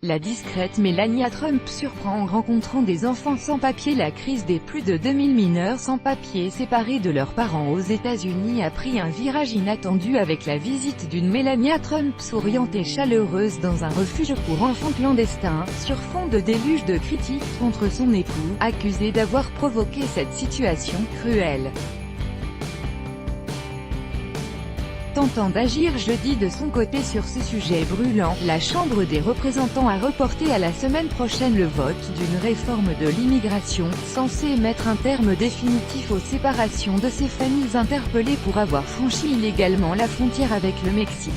La discrète Melania Trump surprend en rencontrant des enfants sans papier. La crise des plus de 2000 mineurs sans papier séparés de leurs parents aux États-Unis a pris un virage inattendu avec la visite d'une Melania Trump souriante et chaleureuse dans un refuge pour enfants clandestins, sur fond de déluge de critiques contre son époux, accusé d'avoir provoqué cette situation cruelle. Tentant d'agir jeudi de son côté sur ce sujet brûlant, la Chambre des représentants a reporté à la semaine prochaine le vote d'une réforme de l'immigration, censée mettre un terme définitif aux séparations de ces familles interpellées pour avoir franchi illégalement la frontière avec le Mexique.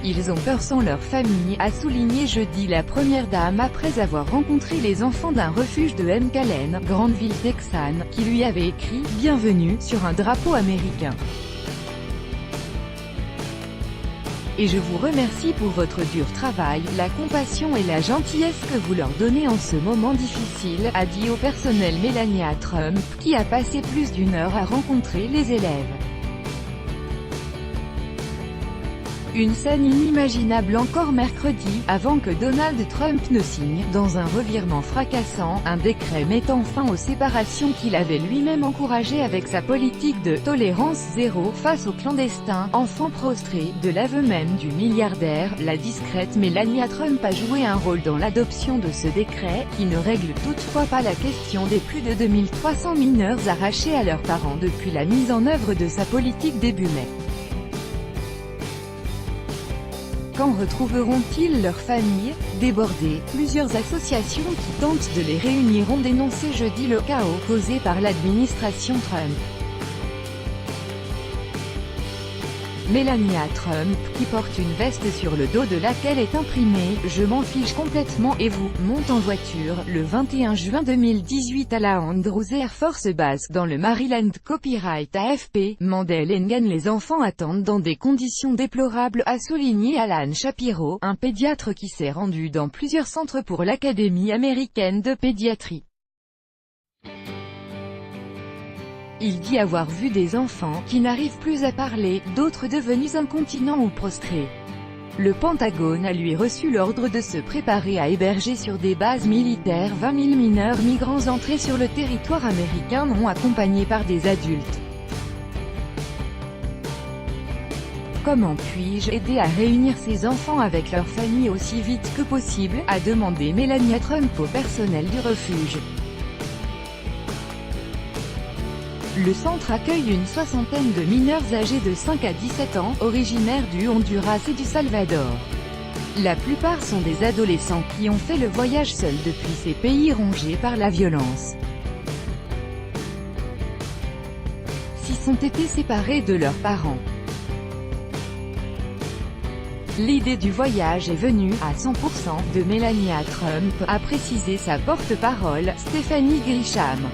Ils ont peur sans leur famille, a souligné jeudi la première dame après avoir rencontré les enfants d'un refuge de McAllen, grande ville texane, qui lui avait écrit « Bienvenue » sur un drapeau américain. Et je vous remercie pour votre dur travail, la compassion et la gentillesse que vous leur donnez en ce moment difficile, a dit au personnel Melania Trump, qui a passé plus d'une heure à rencontrer les élèves. Une scène inimaginable encore mercredi, avant que Donald Trump ne signe, dans un revirement fracassant, un décret mettant fin aux séparations qu'il avait lui-même encouragées avec sa politique de « tolérance zéro » face aux clandestins, enfants prostrés. De l'aveu même du milliardaire, la discrète Melania Trump a joué un rôle dans l'adoption de ce décret, qui ne règle toutefois pas la question des plus de 2300 mineurs arrachés à leurs parents depuis la mise en œuvre de sa politique début mai. Quand retrouveront-ils leur famille? Débordés, plusieurs associations qui tentent de les réunir ont dénoncé jeudi le chaos causé par l'administration Trump. Melania Trump, qui porte une veste sur le dos de laquelle est imprimé « Je m'en fiche complètement et vous », monte en voiture, le 21 juin 2018 à la Andrews Air Force Base, dans le Maryland. Copyright AFP, Mandel Engan. Les enfants attendent dans des conditions déplorables, a souligné Alan Shapiro, un pédiatre qui s'est rendu dans plusieurs centres pour l'Académie américaine de pédiatrie. Il dit avoir vu des enfants qui n'arrivent plus à parler, d'autres devenus incontinents ou prostrés. Le Pentagone a lui reçu l'ordre de se préparer à héberger sur des bases militaires 20 000 mineurs migrants entrés sur le territoire américain non accompagnés par des adultes. Comment puis-je aider à réunir ces enfants avec leur famille aussi vite que possible, a demandé Melania Trump au personnel du refuge. Le centre accueille une soixantaine de mineurs âgés de 5 à 17 ans, originaires du Honduras et du Salvador. La plupart sont des adolescents qui ont fait le voyage seuls depuis ces pays rongés par la violence. S'ils ont été séparés de leurs parents. L'idée du voyage est venue, à 100%, de Melania Trump, a précisé sa porte-parole, Stephanie Grisham.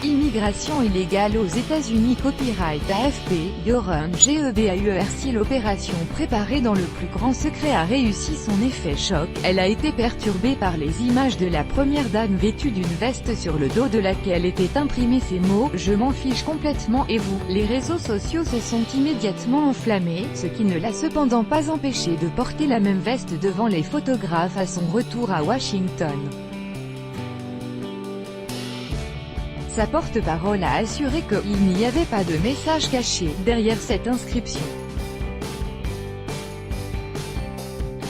Immigration illégale aux États-Unis. Copyright AFP, Yoram Gebeauer. Si l'opération préparée dans le plus grand secret a réussi son effet choc, elle a été perturbée par les images de la première dame vêtue d'une veste sur le dos de laquelle étaient imprimés ces mots « Je m'en fiche complètement et vous ». Les réseaux sociaux se sont immédiatement enflammés, ce qui ne l'a cependant pas empêché de porter la même veste devant les photographes à son retour à Washington. Sa porte-parole a assuré qu'il n'y avait pas de message caché derrière cette inscription.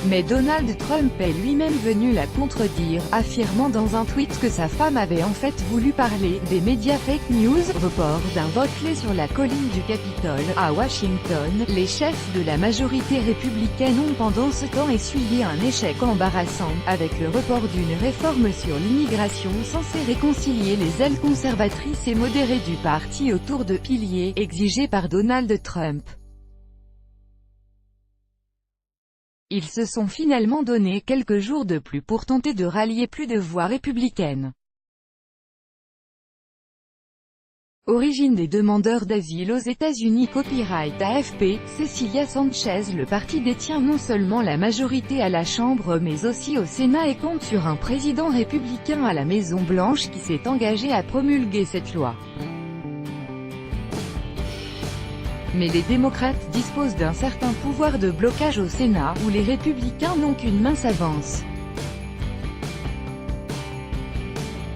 Mais Donald Trump est lui-même venu la contredire, affirmant dans un tweet que sa femme avait en fait voulu parler des médias fake news. Report d'un vote clé sur la colline du Capitole, à Washington. Les chefs de la majorité républicaine ont pendant ce temps essuyé un échec embarrassant, avec le report d'une réforme sur l'immigration censée réconcilier les ailes conservatrices et modérées du parti autour de piliers exigés par Donald Trump. Ils se sont finalement donné quelques jours de plus pour tenter de rallier plus de voix républicaines. Origine des demandeurs d'asile aux États-Unis. Copyright AFP, Cecilia Sanchez. Le parti détient non seulement la majorité à la Chambre mais aussi au Sénat et compte sur un président républicain à la Maison-Blanche qui s'est engagé à promulguer cette loi. Mais les démocrates disposent d'un certain pouvoir de blocage au Sénat, où les républicains n'ont qu'une mince avance.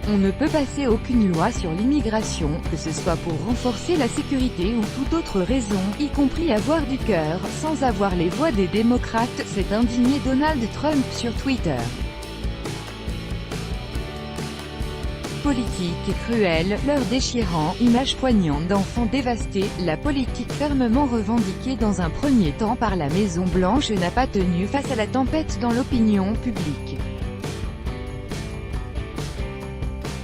On ne peut passer aucune loi sur l'immigration, que ce soit pour renforcer la sécurité ou toute autre raison, y compris avoir du cœur, sans avoir les voix des démocrates, s'est indigné Donald Trump sur Twitter. Politique cruelle, l'heure déchirant, image poignante d'enfants dévastés, la politique fermement revendiquée dans un premier temps par la Maison-Blanche n'a pas tenu face à la tempête dans l'opinion publique.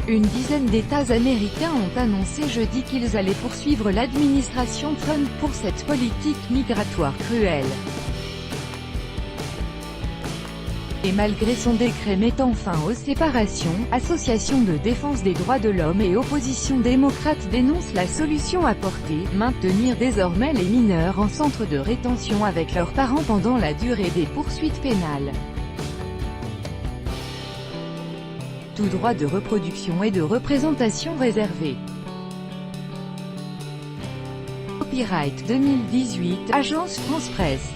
Une dizaine d'États américains ont annoncé jeudi qu'ils allaient poursuivre l'administration Trump pour cette politique migratoire cruelle. Et malgré son décret mettant fin aux séparations, Association de défense des droits de l'homme et opposition démocrate dénoncent la solution apportée, maintenir désormais les mineurs en centre de rétention avec leurs parents pendant la durée des poursuites pénales. Tout droit de reproduction et de représentation réservé. Copyright 2018, Agence France Presse.